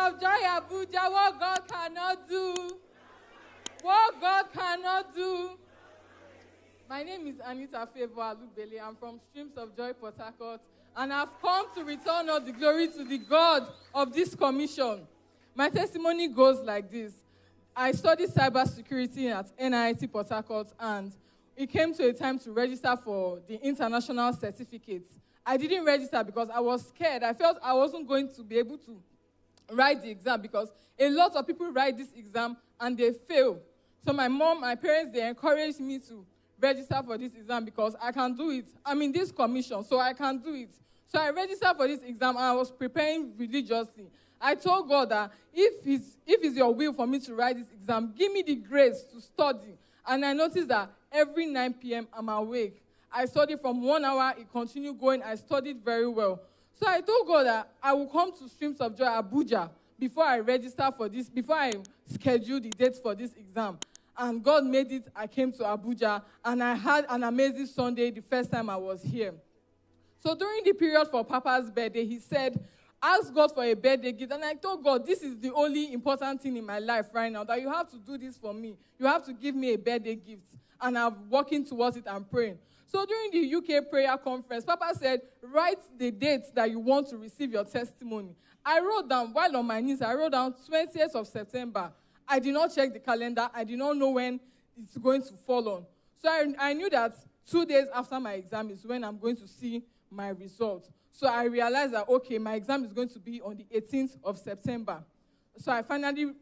of Joy Abuja, what God cannot do. What God cannot do. My name is Anita Favor Alubele. I'm from Streams of Joy Port Harcourt, and I've come to return all the glory to the God of this commission. My testimony goes like this. I studied cybersecurity at NIIT Port Harcourt, and it came to a time to register for the international certificates. I didn't register because I was scared. I felt I wasn't going to be able to write the exam because a lot of people write this exam and they fail. So my parents, they encouraged me to register for this exam because I can do it. I'm in this commission, so I can do it. So I registered for this exam, and I was preparing religiously. I told God that if it's your will for me to write this exam, give me the grace to study. And I noticed that every 9 p.m. I'm awake. I studied from 1 hour, it continued going. I studied very well. So I told God that I will come to Streams of Joy Abuja before I register for this, before I schedule the date for this exam. And God made it. I came to Abuja, and I had an amazing Sunday the first time I was here. So during the period for Papa's birthday, he said, ask God for a birthday gift. And I told God, this is the only important thing in my life right now, that you have to do this for me. You have to give me a birthday gift. And I'm working towards it and praying. So during the UK prayer conference, Papa said, write the dates that you want to receive your testimony. I wrote down, while on my knees, I wrote down 20th of September. I did not check the calendar. I did not know when it's going to fall on. So I knew that 2 days after my exam is when I'm going to see my results. So I realized that, okay, my exam is going to be on the 18th of September. So I finally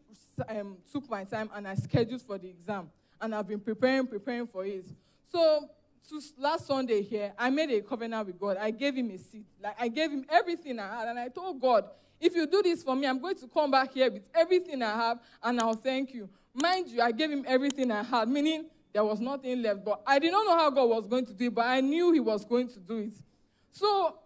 took my time and I scheduled for the exam. And I've been preparing for it. So last Sunday here, I made a covenant with God. I gave him a seat. I gave him everything I had. And I told God, if you do this for me, I'm going to come back here with everything I have, and I'll thank you. Mind you, I gave him everything I had, meaning there was nothing left. But I did not know how God was going to do it, but I knew he was going to do it. So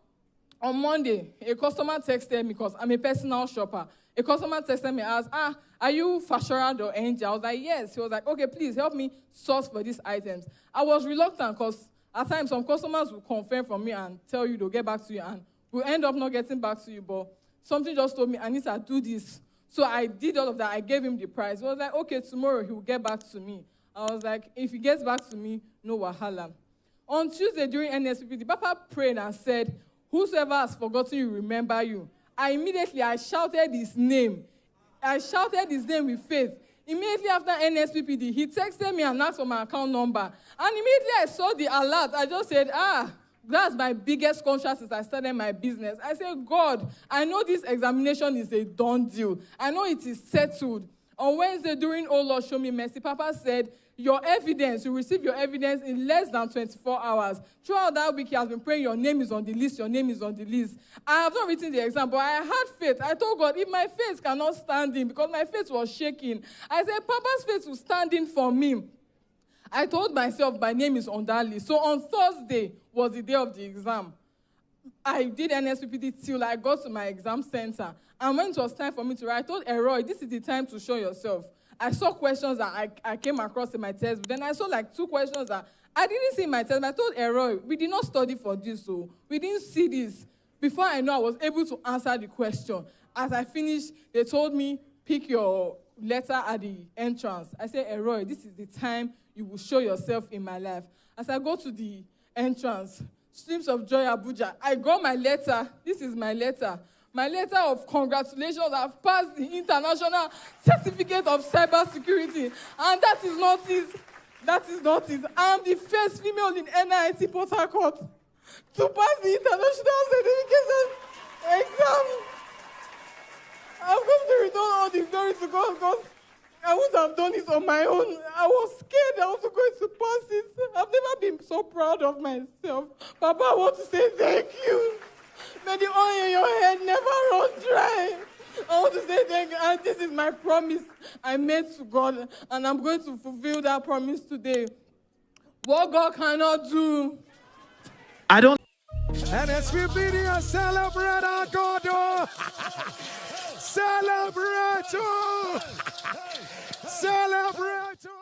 on Monday, a customer texted me because I'm a personal shopper. A customer texted me and asked, are you Fasharad or Angel? I was like, yes. He was like, okay, please help me source for these items. I was reluctant because at times some customers will confirm from me and tell you they'll get back to you, and we'll end up not getting back to you. But something just told me, Anita, do this. So I did all of that. I gave him the price. He was like, okay, tomorrow he will get back to me. I was like, if he gets back to me, no wahala. On Tuesday during NSPPD, Papa prayed and said, whosoever has forgotten you, remember you. I shouted his name. I shouted his name with faith. Immediately after NSPPD, he texted me and asked for my account number. And immediately I saw the alert. I just said, that's my biggest contract since I started my business. I said, God, I know this examination is a done deal. I know it is settled. On Wednesday during Oh Lord, Show Me Mercy, Papa said, your evidence, you receive your evidence in less than 24 hours. Throughout that week, he has been praying, your name is on the list, your name is on the list. I have not written the exam, but I had faith. I told God, if my faith cannot stand in, because my faith was shaking, I said, Papa's faith will stand in for me. I told myself, my name is on that list. So on Thursday was the day of the exam. I did NSPPD till I got to my exam center. And when it was time for me to write, I told Eroy, this is the time to show yourself. I saw questions that I came across in my test, but then I saw like 2 questions that I didn't see in my test. But I told Eroy, we did not study for this, so we didn't see this. Before I know, I was able to answer the question. As I finished, they told me, pick your letter at the entrance. I said, Eroy, this is the time you will show yourself in my life. As I go to the entrance, Streams of Joy Abuja, I got my letter. This is my letter. My letter of congratulations. I've passed the International Certificate of Cybersecurity. And that is not it. That is not it. I'm the first female in NIIT Port Harcourt to pass the International Certification exam. I've come to return all the glory to God because I wouldn't have done it on my own. I was scared I was going to pass it. I've never been so proud of myself. Papa, I want to say thank you. May the oil in your head never run dry. I want to say thank you. And this is my promise I made to God. And I'm going to fulfill that promise today. What God cannot do. I don't. NSPPD, celebrate our God. Celebrate. Celebrate.